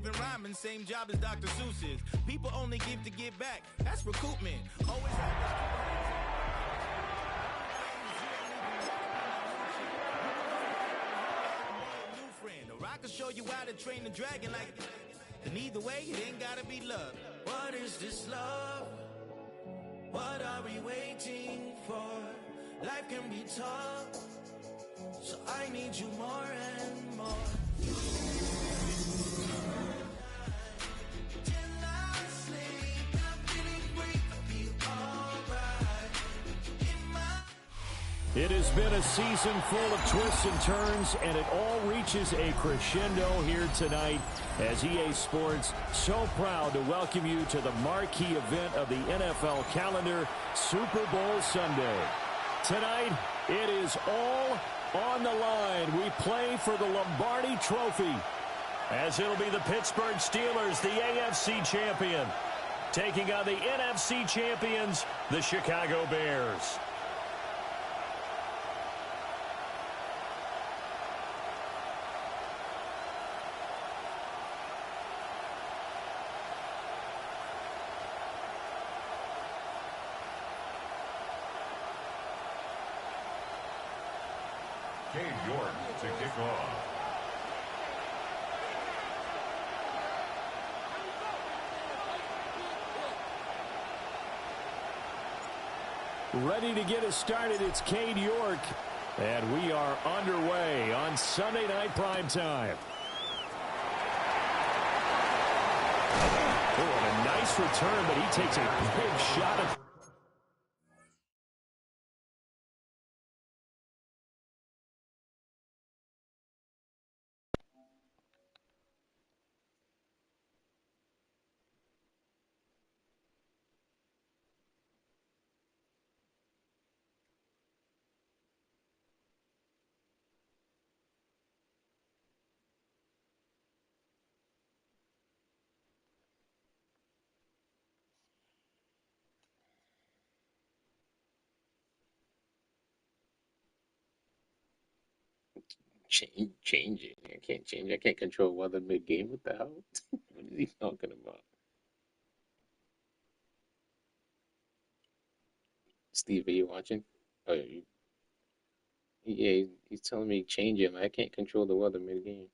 living rhyming, same job as Dr. Seuss's. People only give to give back. That's recoupment. Always I can show you how to train the dragon like. And either way, it ain't gotta be love. What is this love? What are we waiting for? Life can be tough, so I need you more and more. It has been a season full of twists and turns, and it all reaches a crescendo here tonight as EA Sports so proud to welcome you to the marquee event of the NFL calendar, Super Bowl Sunday. Tonight, it is all on the line. We play for the Lombardi Trophy, as it'll be the Pittsburgh Steelers, the AFC champion, taking on the NFC champions, the Chicago Bears. York to kick off. Ready to get us started, it's Cade York, and we are underway on Sunday Night Primetime. Oh, and a nice return, but he takes a big shot at. Change it. I can't change. I can't control weather mid-game. What the hell? What is he talking about? Steve, are you watching? Oh, yeah, he's telling me change him. I can't control the weather mid-game.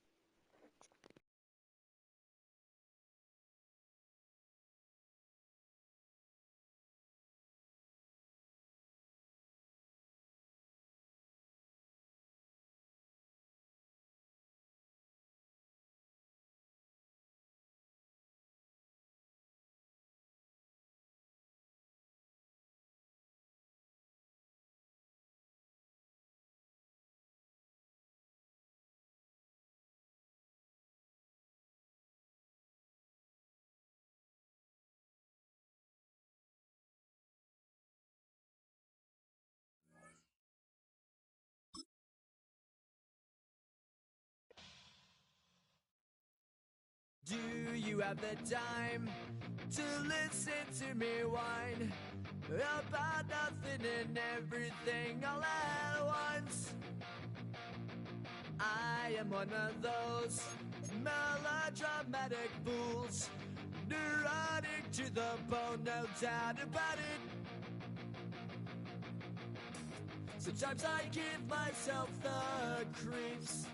Do you have the time to listen to me whine about nothing and everything all at once? I am one of those melodramatic fools, neurotic to the bone, no doubt about it. Sometimes I give myself the creeps.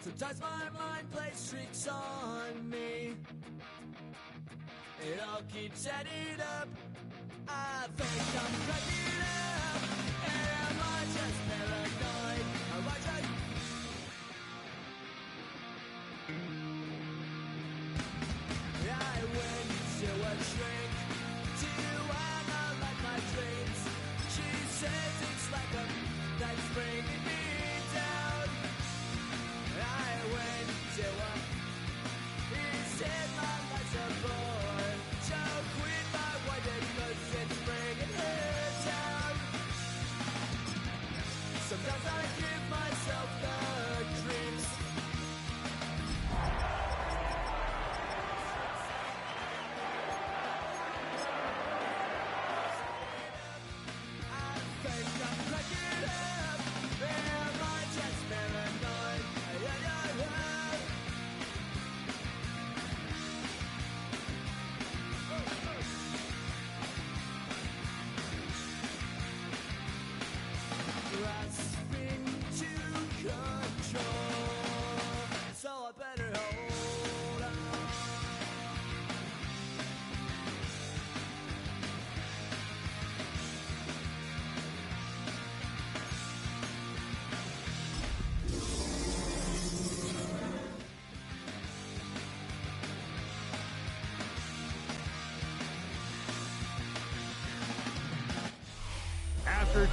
Sometimes my mind plays tricks on me. It all keeps adding up. I think I'm cracking up. Am I just paranoid? Am I just... I went to a shrink to analyze my dreams. She says it's like a that's bringing me down. I went to a, he said my life's a bore. So quit my wife because it's bringing her down. Sometimes I give myself the creeps. I think I'm cracking up.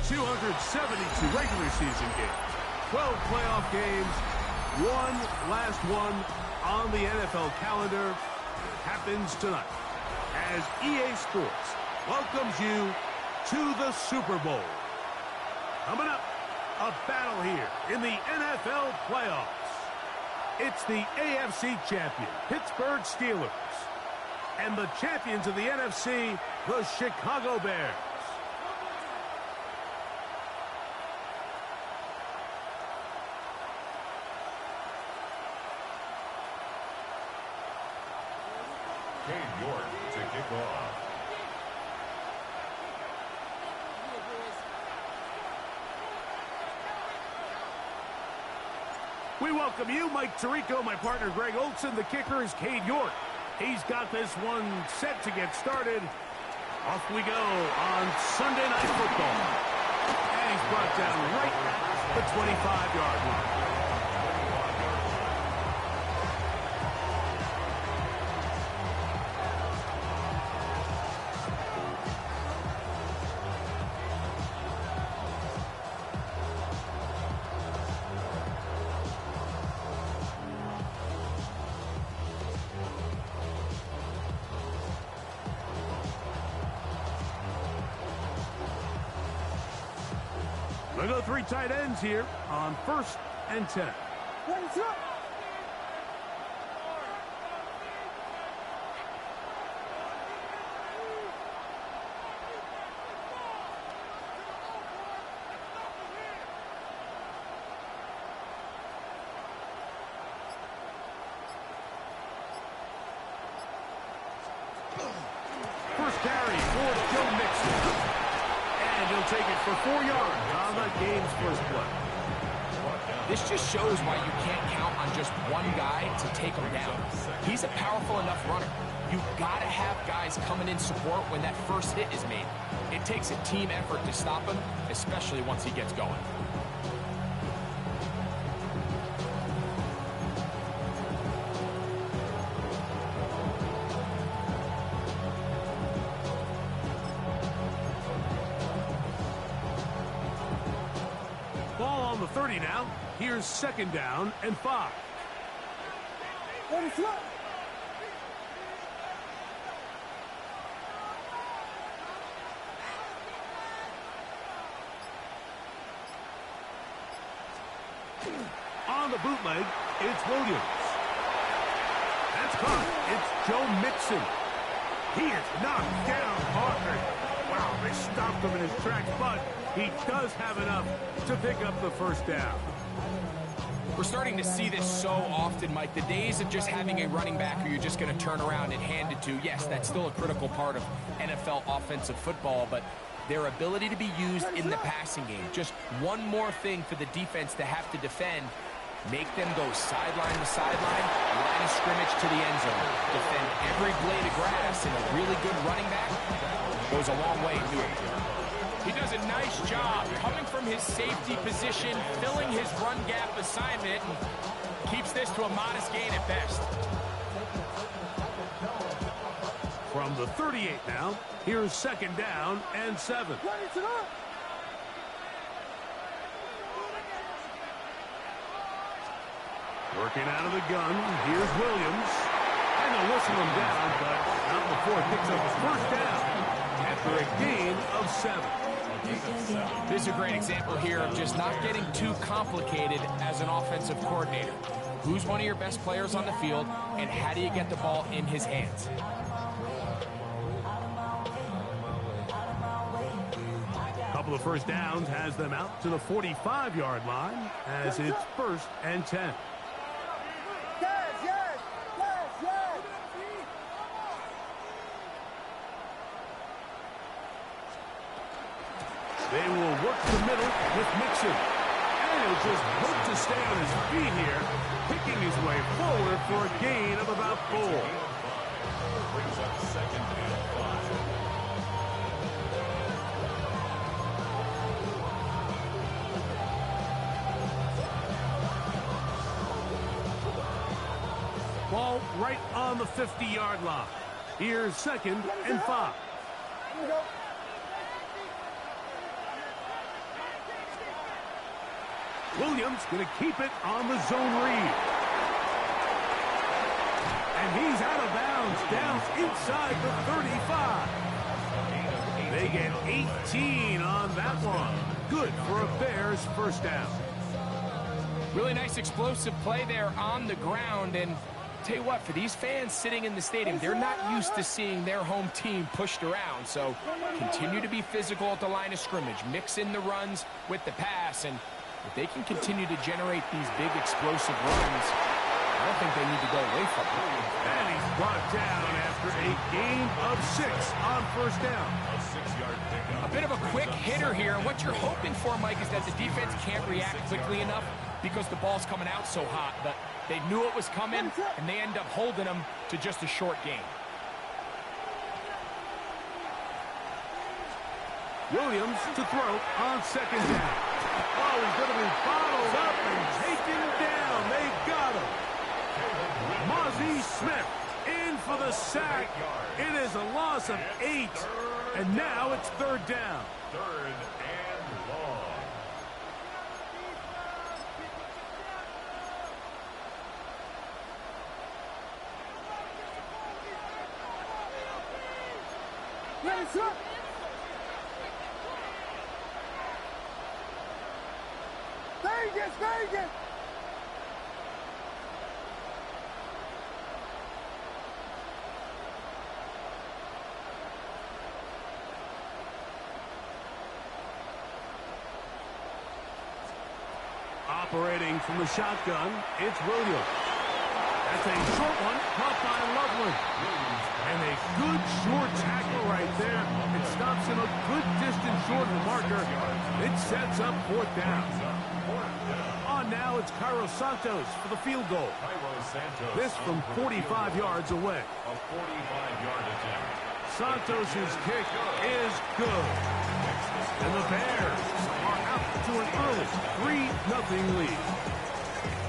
272 regular season games, 12 playoff games, one last one on the NFL calendar happens tonight as EA Sports welcomes you to the Super Bowl. Coming up, a battle here in the NFL playoffs. It's the AFC champion, Pittsburgh Steelers, and the champions of the NFC, the Chicago Bears. Cade York to kick off. We welcome you, Mike Tirico, my partner Greg Olson. The kicker is Cade York. He's got this one set to get started. Off we go on Sunday Night Football. And he's brought down right at the 25-yard line. We'll go three tight ends here on 1st and 10. First carry for Joe Mixon. And he'll take it for 4 yards on the game's first play. This just shows why you can't count on just one guy to take him down. He's a powerful enough runner. You've got to have guys coming in support when that first hit is made. It takes a team effort to stop him, especially once he gets going. Ball on the 30 now. Here's 2nd down and 5. On the bootleg, it's Williams. That's caught. It's Joe Mixon. He is knocked down hard. Wow, they stopped him in his tracks, but he does have enough to pick up the first down. We're starting to see this so often, Mike. The days of just having a running back who you're just going to turn around and hand it to, yes, that's still a critical part of NFL offensive football, but their ability to be used in the passing game, just one more thing for the defense to have to defend, make them go sideline to sideline, line of scrimmage to the end zone, defend every blade of grass, and a really good running back goes a long way in doing it. He does a nice job coming from his safety position, filling his run gap assignment, and keeps this to a modest gain at best. From the 38 now, here's 2nd down and 7. Working out of the gun, here's Williams. And they'll whistle him down, but not before it picks up his first down after a gain of 7. This is a great example here of just not getting too complicated as an offensive coordinator. Who's one of your best players on the field, and how do you get the ball in his hands? Couple of first downs has them out to the 45-yard line as it's 1st and 10. They will work the middle with Mixon. And he'll just hope to stay on his feet here, picking his way forward for a gain of about 4. Brings up 2nd and 5. Ball right on the 50-yard line. Here's 2nd and 5. Williams going to keep it on the zone read. And he's out of bounds, down inside the 35. They get 18 on that one. Good for a Bears first down. Really nice explosive play there on the ground. And tell you what, for these fans sitting in the stadium, they're not used to seeing their home team pushed around. So continue to be physical at the line of scrimmage. Mix in the runs with the pass. And if they can continue to generate these big explosive runs, I don't think they need to go away from it. And he's brought down after a gain of 6 on first down. A 6-yard pickup. A bit of a quick hitter here. And what you're hoping for, Mike, is that the defense can't react quickly enough because the ball's coming out so hot. But they knew it was coming, and they end up holding them to just a short gain. Williams to throw on second down. Oh, he's going to be bottled up and taken down. They got him. Mozzie Smith in for the sack. It is a loss of 8. And now it's third down. Third and long. Yes, up. Vegas, Vegas. Operating from the shotgun, it's Williams. That's a short one, caught by Loveland. And a good short tackle right there. It stops him a good distance short of the marker. It sets up fourth down. On now, it's Cairo Santos for the field goal. This from 45 yards away. A 45-yard attempt. Santos' kick is good. And the Bears are out to an early 3-0 lead.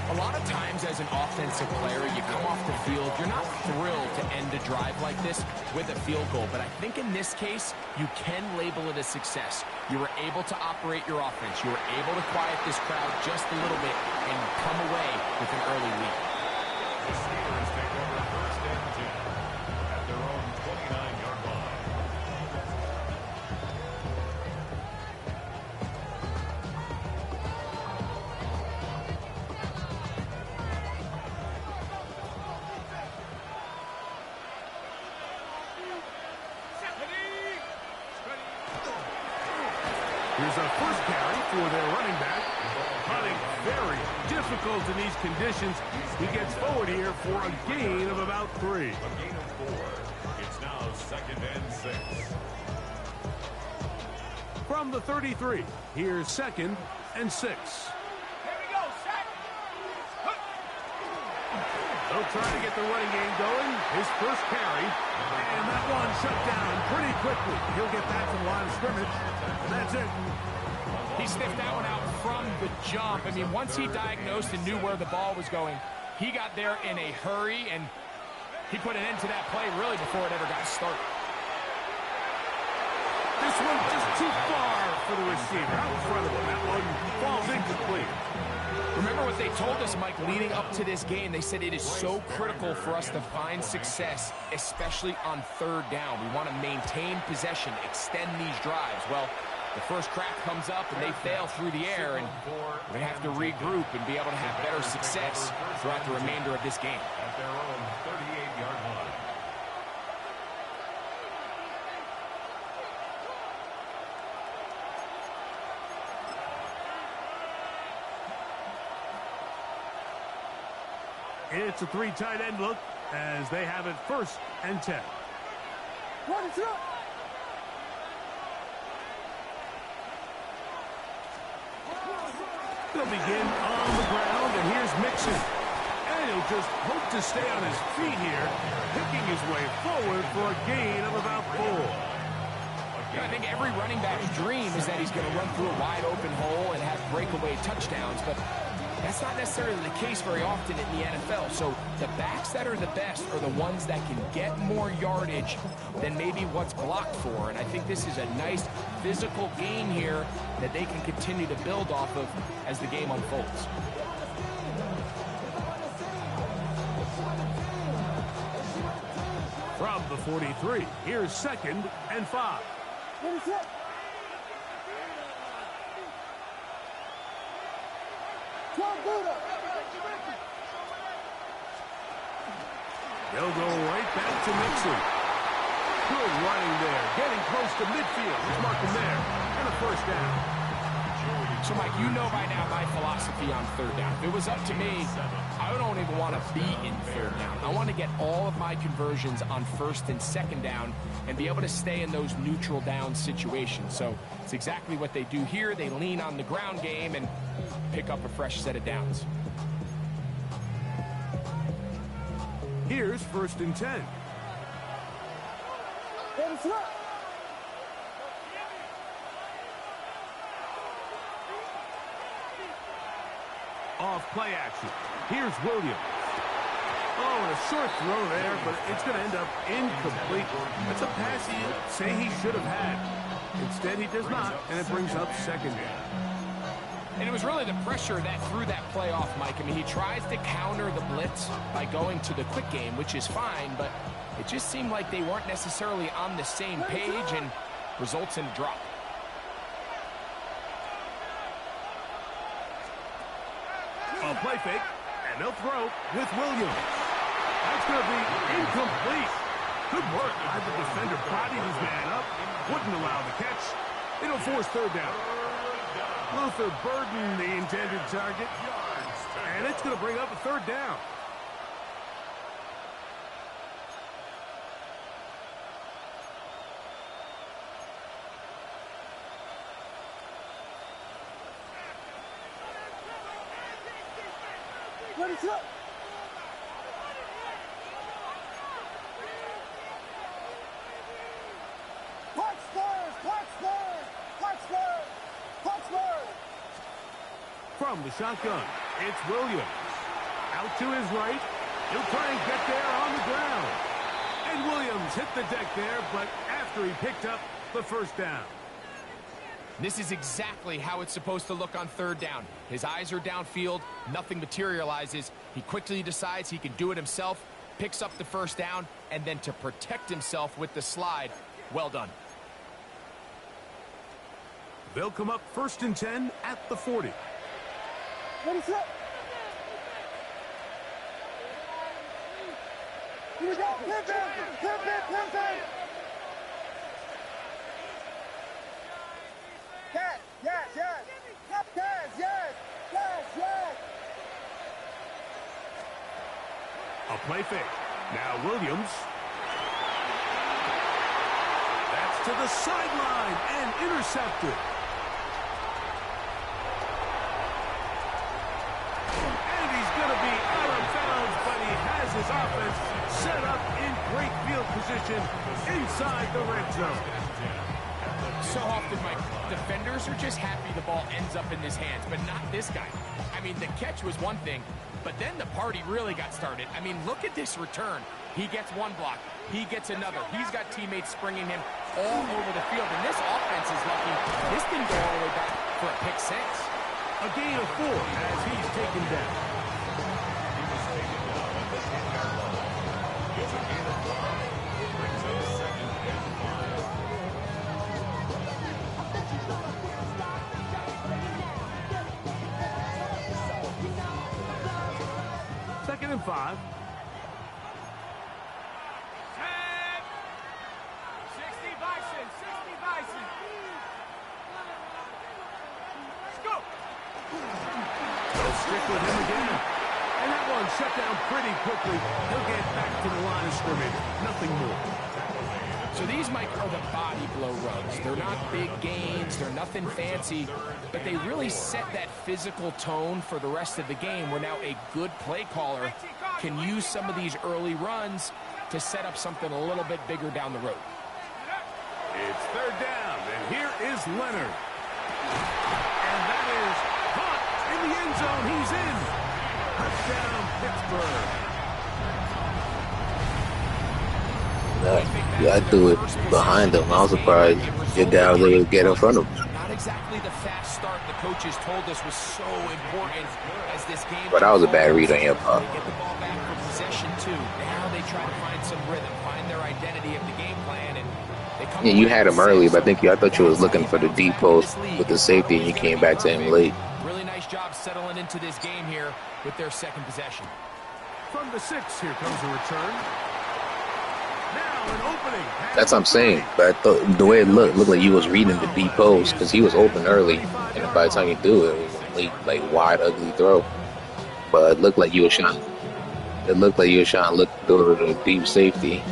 A lot of times as an offensive player, you come off the field, you're not thrilled to end a drive like this with a field goal. But I think in this case, you can label it a success. You were able to operate your offense. You were able to quiet this crowd just a little bit and come away with an early lead. The Steelers take over first and 10 at their own 29-yard line. Here's a first carry for their running back. Hunting very difficult in these conditions. He gets forward here for a gain of about 3. A gain of 4. It's now second and 6. From the 33, here's second and 6. Here we go, sack. They'll try to get the running game going. His first carry. And that one shut down pretty quickly. He'll get back to the line of scrimmage. And that's it. He sniffed that one out from the jump. I mean, once he diagnosed and knew where the ball was going, he got there in a hurry, and he put an end to that play really before it ever got started. This one just too far for the receiver. Out in front of him. That one falls incomplete. Remember what they told us, Mike, leading up to this game. They said it is so critical for us to find success, especially on third down. We want to maintain possession, extend these drives. Well, the first crack comes up and they fail through the air, and they have to regroup and be able to have better success throughout the remainder of this game. At their own 38-yard line. It's a 3 tight end look as they have it first and 10. What is up? They'll begin on the ground, and here's Mixon. And he'll just hope to stay on his feet here, picking his way forward for a gain of about 4. I think every running back's dream is that he's going to run through a wide open hole and have breakaway touchdowns, but That's not necessarily the case very often in the NFL. So the backs that are the best are the ones that can get more yardage than maybe what's blocked for. And I think this is a nice physical gain here that they can continue to build off of as the game unfolds. From the 43, here's 2nd and 5. They'll go right back to Mixon. Good running there, getting close to midfield. Let's mark him there, and a first down. So, Mike, you know by now my philosophy on 3rd down. If it was up to me, I don't even want to be in 3rd down. I want to get all of my conversions on 1st and 2nd down and be able to stay in those neutral down situations. So it's exactly what they do here. They lean on the ground game and pick up a fresh set of downs. Here's 1st and 10. Off play action. Here's Williams. Oh, and a short throw there, but it's going to end up incomplete. That's a pass he'd say he should have had. Instead, he does not, and it brings up 2nd down. And it was really the pressure that threw that play off, Mike. I mean, he tries to counter the blitz by going to the quick game, which is fine, but it just seemed like they weren't necessarily on the same page and results in a drop. A play fake, and they'll throw with Williams. That's going to be incomplete. Good work by the defender. Bodied his man up. Wouldn't allow the catch. It'll force 3rd down. Luther Burden, the intended target. And it's going to bring up a 3rd down. From the shotgun, it's Williams. Out to his right. He'll try and get there on the ground. And Williams hit the deck there, but after he picked up the 1st down. This is exactly how it's supposed to look on 3rd down. His eyes are downfield, nothing materializes. He quickly decides he can do it himself, picks up the 1st down, and then to protect himself with the slide, well done. They'll come up 1st and 10 at the 40. What is up? Here we go. Pimpin'! Yes. A play fake. Now Williams. That's to the sideline and intercepted. And he's going to be out of bounds, but he has his offense set up in great field position inside the red zone. So often, Mike, defenders are just happy the ball ends up in his hands, but not this guy. I mean, the catch was one thing, but then the party really got started. I mean, look at this return. He gets one block. He gets another. He's got teammates springing him all over the field, and this offense is lucky. This didn't go all the way back for a pick 6. A gain of 4 as he's taken down. Second and 5. 60 Bison. Let's go. They'll stick with him again. And that one shut down pretty quickly. He'll get back to the line of scrimmage. Nothing more. So these, Mike, are the body blow runs. They're not big gains. They're nothing fancy. But they really set that physical tone for the rest of the game where now a good play caller can use some of these early runs to set up something a little bit bigger down the road. It's third down, and here is Leonard. And that is caught In the end zone, he's in. Touchdown, Pittsburgh. Yeah, I threw it behind him. I was surprised your guy was able to get in front of him. Not exactly the fast start the coaches told us was so important as this game. But that was a bad read on your part. They get the ball back for possession too. Now they try to find some rhythm, find their identity of the game plan, and they come. Yeah, you had him early, but I thought you was looking for the deep post with the safety, and you came back to him late. Really nice job settling into this game here with their second possession. From the 6, here comes a return. Now an opening. That's what I'm saying. But I thought the way it looked like you was reading the deep post because he was open early, and by the time you do it, it was a late, like wide, ugly throw. But it looked like you were trying. It looked like you were trying to look through the deep safety.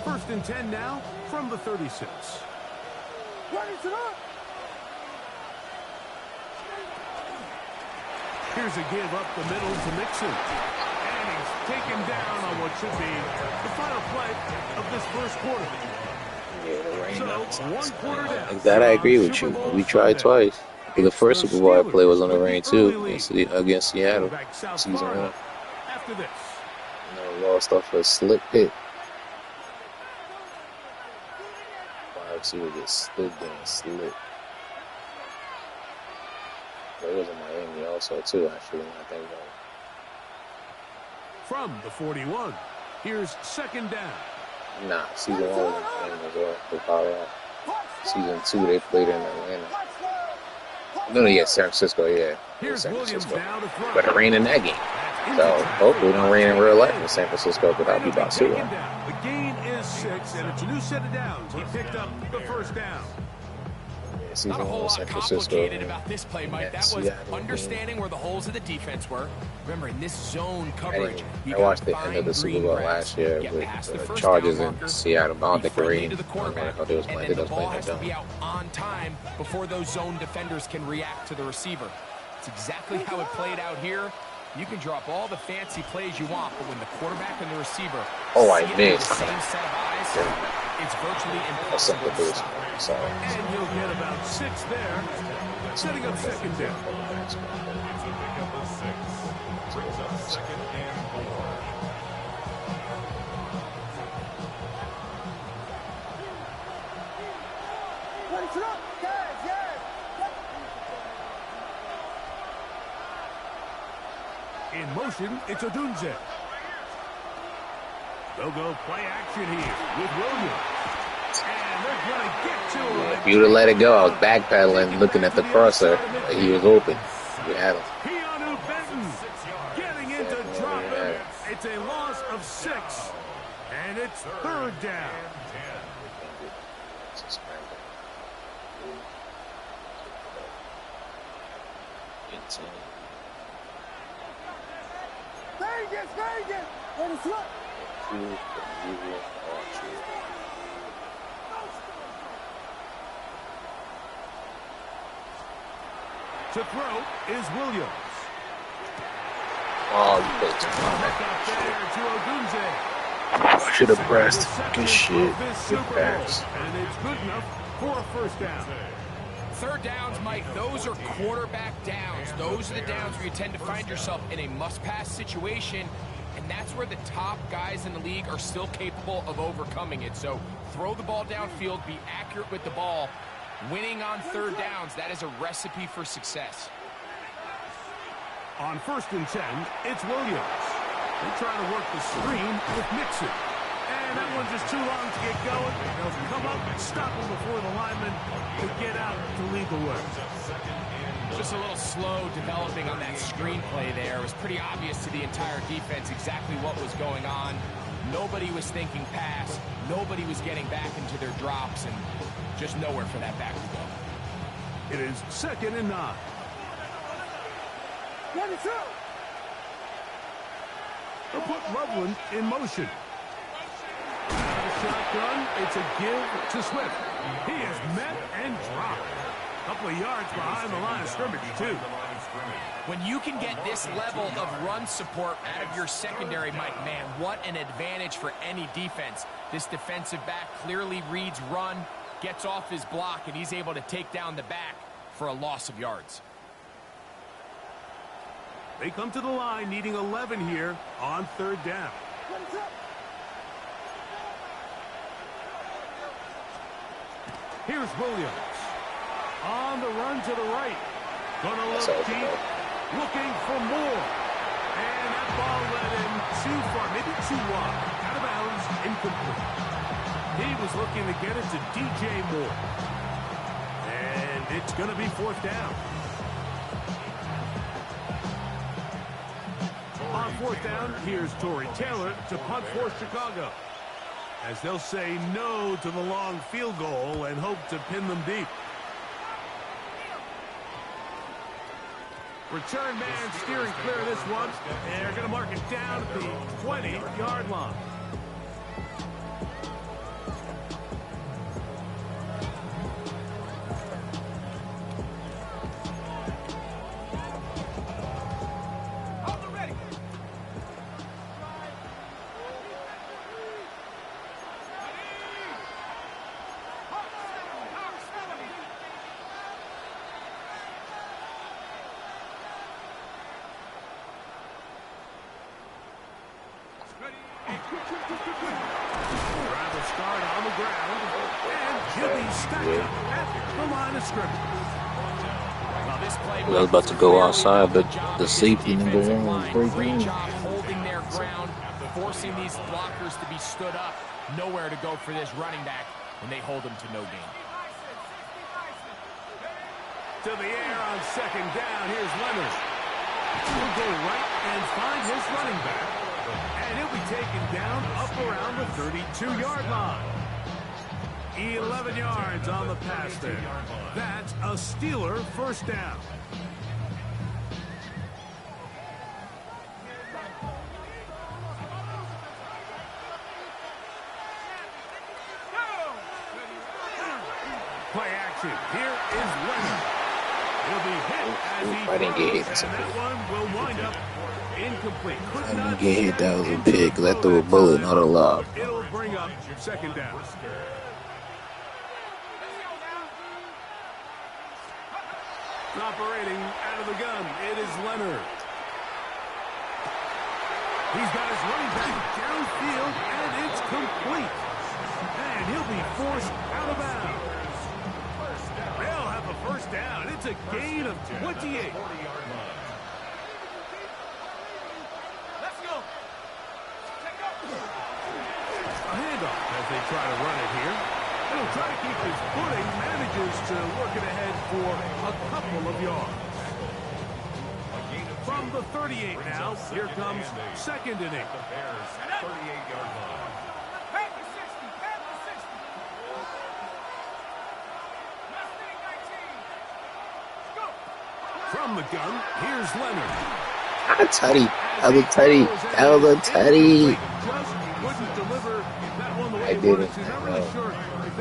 First and 10 now from the 36. Here's a give up the middle to Mixon. And he's taken down on what should be the final play of this first quarter. Yeah, the rain So, 1 quarter down. That I agree with you. We tried twice. The first Super Bowl I played was on the rain too against Seattle, season 1. After this, And I lost off a slip hit. Wide receiver just stood there and slid. But it was in Miami also too, actually. I think. from the 41, here's second down. Nah, season 1 was in Miami as well for Colorado. Season 2 they played in Atlanta. No, yeah, San Francisco, yeah. Here's San Williams Francisco. now to throw. But it rained in that game. So hopefully it don't rain in real life in San Francisco, but I'll be about to. The gain is 6, and it's a new set of downs. He picked up the first down. Yeah, season Not a 1 whole was San lot Francisco. complicated about this play, Mike. Yeah, That was Seattle. understanding where the holes of the defense were. Remember, in this zone coverage, I watched the end of the Super Bowl last year with the Chargers in Seattle. I don't think it rained. I don't know how they was playing. They was playing has that to be down. out on time before those zone defenders can react to the receiver. It's exactly how it played out here. You can drop all the fancy plays you want, but when the quarterback and the receiver Oh, I see it with missed. the same set of eyes, it's virtually That's impossible something to to do. stop. Sorry. And he'll get about 6 there, setting up second down. In motion, it's Odunze. They'll go play action here with Williams. And they're going to get to him. If you would have let it go, I was backpedaling, looking at the crosser. He was open. We had him. Keanu Benton getting into drop it. It's a loss of 6. And it's third down. To throw is Williams. Oh, you played too much. I should have pressed. Good shit. Good pass. And it's good enough for a first down. Third downs, Mike, those are quarterback downs. Those are the downs where you tend to find yourself in a must-pass situation, and that's where the top guys in the league are still capable of overcoming it. So throw the ball downfield, be accurate with the ball. Winning on third downs, that is a recipe for success. On first and 10, it's Williams. They're trying to work the screen with Mixon. And that one's just too long to get going. They'll come up and stop him before the lineman to get out to lead the way. Just a little slow developing on that screenplay there. It was pretty obvious to the entire defense exactly what was going on. Nobody was thinking pass. Nobody was getting back into their drops, and just nowhere for that back to go. It is second and 9. They'll put Loveland in motion. Shotgun, it's a give to Swift. He is met and dropped. A couple of yards behind the line of scrimmage, too. When you can get this level of run support out of your secondary, Mike, man, what an advantage for any defense. This defensive back clearly reads run, gets off his block, and he's able to take down the back for a loss of yards. They come to the line needing 11 here on 3rd down. Here's Williams. On the run to the right. Gonna look deep. Looking for more. And that ball led him too far. Maybe too wide. Out of bounds. Incomplete. He was looking to get it to DJ Moore. And it's going to be 4th down. On 4th down, here's Torrey Taylor to punt for Chicago, as they'll say no to the long field goal and hope to pin them deep. Return man steering clear of this one. And they're going to mark it down at the 20-yard line. Driver start on the ground, and he'll be stacked up at the line of scrimmage. Well, this play I was about to go outside, but the safety number one was Great breaking. job holding their ground, forcing these blockers to be stood up. Nowhere to go for this running back, and they hold him to no gain. To the air on 2nd down. Here's Leonard. He'll go right and find his running back. And he'll be taken down up around the 32-yard line. 11 yards on the pass there. That's a Steeler 1st down. Play action. Here is Leonard. He'll be hit as he I didn't get hit. and that one will wind up incomplete. I didn't get hit. That was a big, because I threw a bullet, not a lob. It'll bring up 2nd down. Operating out of the gun, it is Leonard. He's got his running back downfield, and it's complete. And he'll be forced out of bounds. They'll have a 1st down. It's a gain of 28. A handoff as they try to run it here. He'll try to keep his footing, manages to work it ahead for a couple of yards. From the 38 now, here comes 2nd and 8. From the gun, here's Leonard. A tutty. That was a tutty. That was a tutty. I didn't.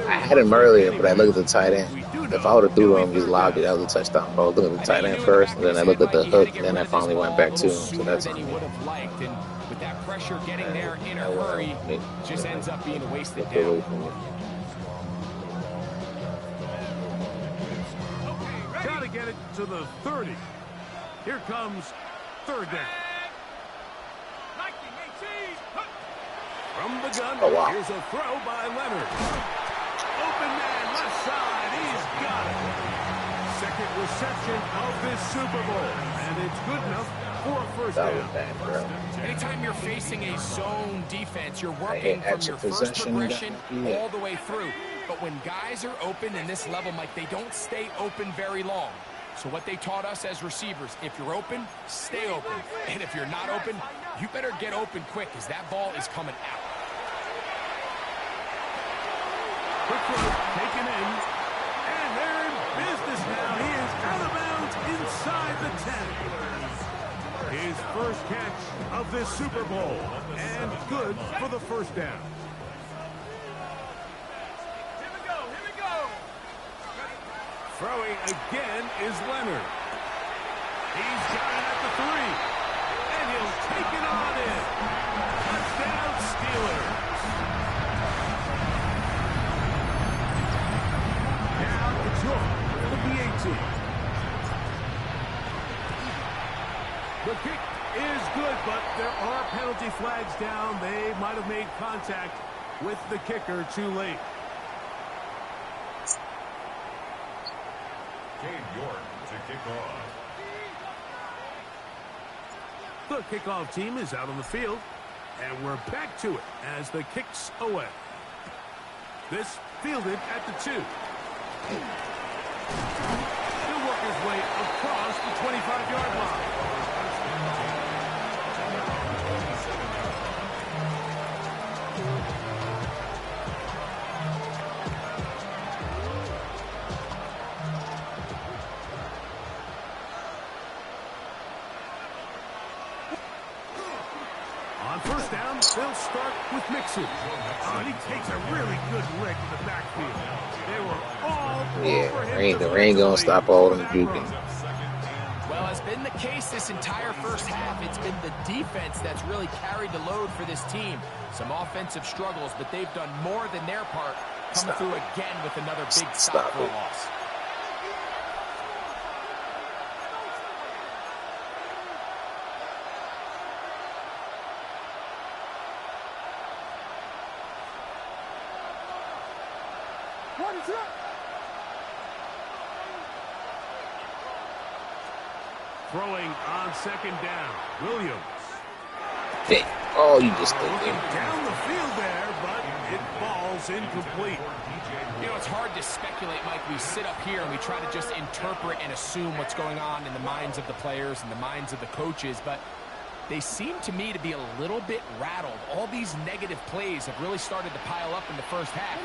I had him earlier, but I looked at the tight end. If I would have threw him, just lobbed it, that was a touchdown. But I looked at the tight end first, and then I looked at the hook, and then I finally went back to him. So that's Than he would have liked, and with that pressure getting there in a hurry, just ends up being a wasted down. Got to get it to the 30. Here comes 3rd down. From the gun, here's a throw by Leonard. Open man, left side, he's got it. 2nd reception of this Super Bowl, and it's good enough for a 1st down. Anytime you're facing a zone defense, you're working from your first progression all the way through. But when guys are open in this level, Mike, they don't stay open very long. So what they taught us as receivers, if you're open, stay open. And if you're not open, you better get open quick, because that ball is coming out. Quick throw, taken in, and they're in business now. He is out of bounds inside the 10. His first catch of this Super Bowl, and good for the 1st down. Throwing again is Leonard. He's got it at the 3. And he'll take it on in. Touchdown, Steelers. Now it's York for the PA team. The kick is good, but there are penalty flags down. They might have made contact with the kicker too late. Cade York to kick off. The kickoff team is out on the field, and we're back to it as the kick's away. This fielded at the 2. He'll work his way across the 25-yard line. On first down, they'll start with Mixon. And he takes a really good lick in the backfield. They were all over him. The rain gonna stop all them juking. Well, it's been the case this entire first half. It's been the defense that's really carried the load for this team. Some offensive struggles, but they've done more than their part, coming through again with another big stop for a loss. Throwing on second down, Williams. Hey, oh, you just did Looking it. down the field there, but it falls incomplete. You know, it's hard to speculate, Mike. We sit up here and we try to just interpret and assume what's going on in the minds of the players and the minds of the coaches, but they seem to me to be a little bit rattled. All these negative plays have really started to pile up in the first half.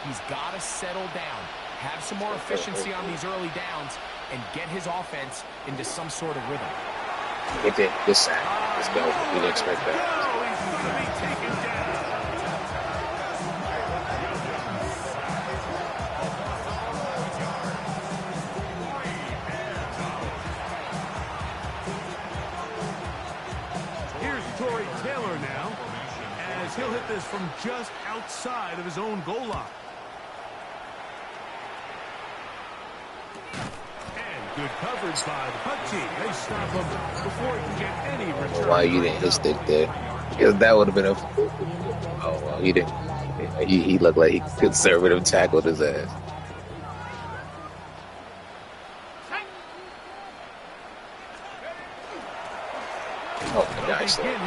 He's got to settle down, have some more efficiency on these early downs, and get his offense into some sort of rhythm. Get it this side. Let's go. We didn't expect that. Oh, he's going to be taken down. Here's Torrey Taylor now, as he'll hit this from just outside of his own goal line. Good coverage by the punt team. They stop him before he can get any return. Why you didn't hit stick there? Because that would have been a... Oh, well, he didn't. He looked like he conservative tackled his ass. Oh, nice. Here on the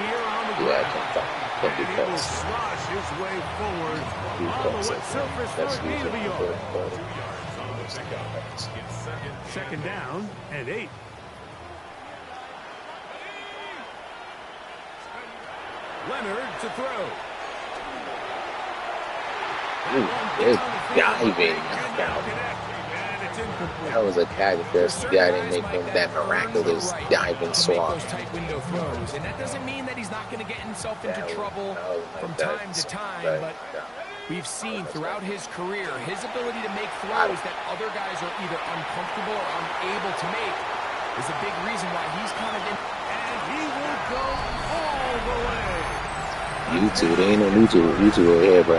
Yeah, I ground. can't He will slosh his way forward on the wet surface for a gain of a yard. Second down and 8. Leonard to throw. Ooh, there's diving knockout. That was a catch if this guy didn't make him that miraculous diving swap. Tight window throws, and that doesn't mean that he's not going to get himself into trouble from time to time, but we've seen throughout his career his ability to make throws that other guys are either uncomfortable or unable to make is a big reason why he's kind of in. And he will go all the way. YouTube, they ain't no YouTube over here, bro.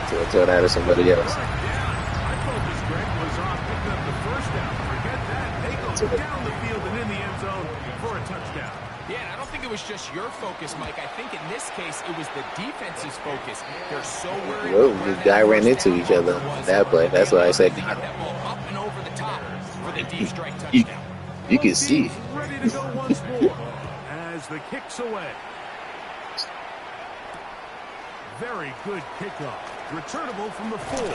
So tell that to somebody else. My focus, Greg, was on picking up the first down. Forget that. They go down the field and in the end zone for a touchdown. Yeah, and I don't think it was just your focus, Mike. I think in this case, it was the defense's focus. They're so worried. Whoa, this guy ran into each other that play. That's why I said that ball up and over the top for the deep strike touchdown. You can see. Ready to go once more as the kick's away. Very good kickoff. Returnable from the 4.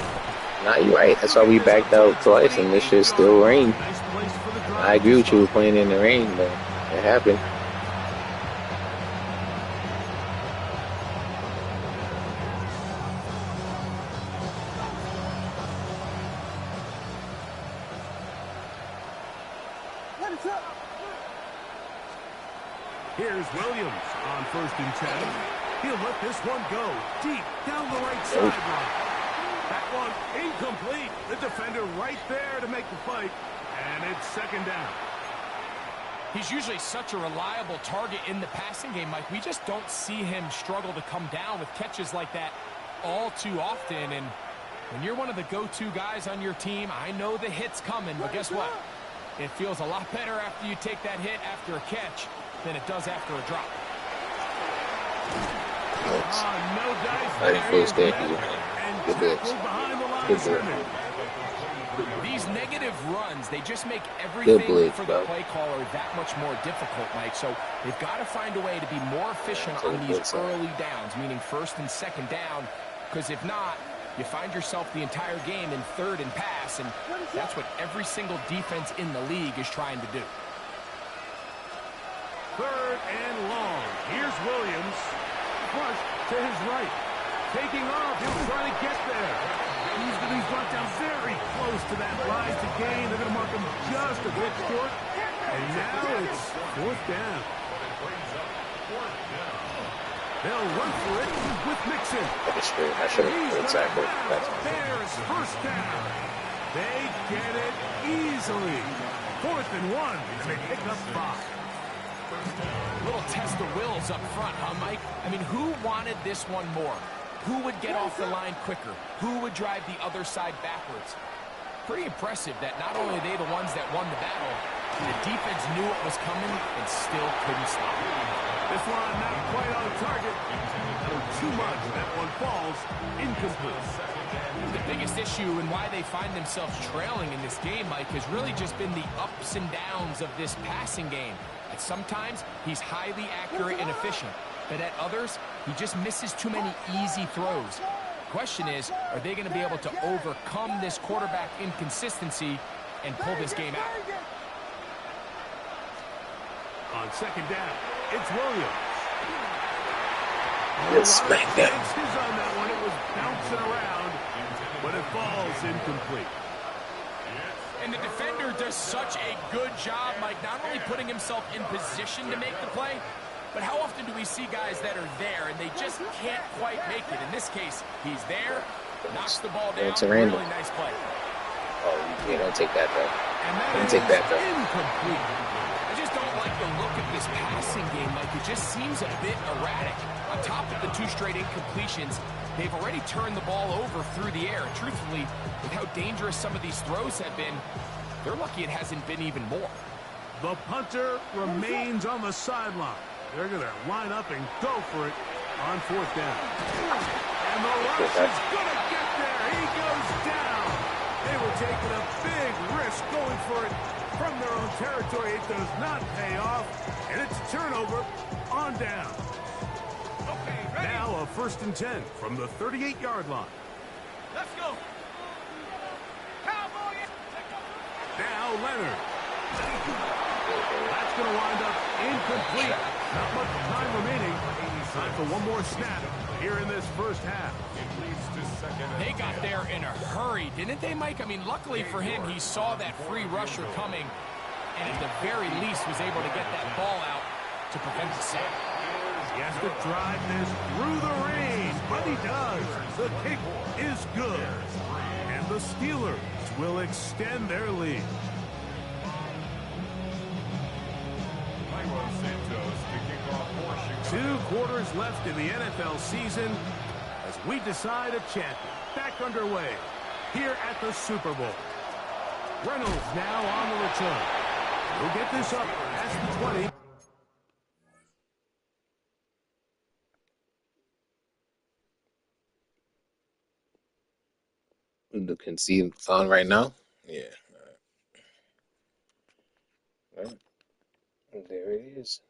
Nah, you're right. That's why we backed out twice, and this shit still rained. I agree with you playing in the rain, but it happened. Here's Williams on 1st and 10. He'll let this one go deep down the right sideline. That one incomplete. The defender right there to make the fight. And it's second down. He's usually such a reliable target in the passing game, Mike. We just don't see him struggle to come down with catches like that all too often. And when you're one of the go-to guys on your team, I know the hit's coming, but guess what? It feels a lot better after you take that hit after a catch than it does after a drop. No dice. I didn't feel scared. Good blitz. Good blitz. These negative runs, they just make everything for the bro. play caller that much more difficult, Mike. So they've got to find a way to be more efficient on these early downs, meaning first and second down, because if not, you find yourself the entire game in third and pass, and that's what every single defense in the league is trying to do. Third and long. Here's Williams. Flush to his right. Taking off. He'll try to get there. He's brought down very close to that rise to gain. They're going to mark him just a bit short. And now it's fourth down. They'll run for it with Mixon. I should have exactly. There's first down. They get it easily. 4th and 1, and they pick up 5. Little test of wills up front, huh, Mike? I mean, who wanted this one more? Who would get off the line quicker? Who would drive the other side backwards? Pretty impressive that not only are they the ones that won the battle, the defense knew it was coming and still couldn't stop it. This one not quite on target. Too much. That one falls incomplete. The biggest issue and why they find themselves trailing in this game, Mike, has really just been the ups and downs of this passing game. At sometimes, he's highly accurate and efficient. But at others, he just misses too many easy throws. The question is, are they going to be able to overcome this quarterback inconsistency and pull this game out? On second down, it's Williams. Smack that. His on that one. It was bouncing around, but it falls incomplete. And the defender does such a good job, Mike, not only putting himself in position to make the play, but how often do we see guys that are there and they just can't quite make it? In this case, he's there, knocks the ball down. It's a random. Really nice play. Oh, yeah, don't take that, though. Don't take that, though. Incomplete. I just don't like the look of this passing game. Like, it just seems a bit erratic. On top of the 2 straight incompletions, they've already turned the ball over through the air. Truthfully, with how dangerous some of these throws have been, they're lucky it hasn't been even more. The punter remains on the sideline. They're going to line up and go for it on 4th down. And the rush is going to get there. He goes down. They were taking a big risk going for it from their own territory. It does not pay off, and it's a turnover on down. Now a 1st and 10 from the 38-yard line. Let's go. Cowboy. Now Leonard. That's going to wind up incomplete. Not much time remaining. Time for one more snap here in this first half. They got there in a hurry, didn't they, Mike? I mean, luckily for him, he saw that free rusher coming, and at the very least was able to get that ball out to prevent the sack. He has to drive this through the rain, but he does. The kick is good. And the Steelers will extend their lead. 2 quarters left in the NFL season as we decide a champion. Back underway here at the Super Bowl. Reynolds now on the return. He'll get this up past the 20. The concede on right now? Yeah. All right. There it is.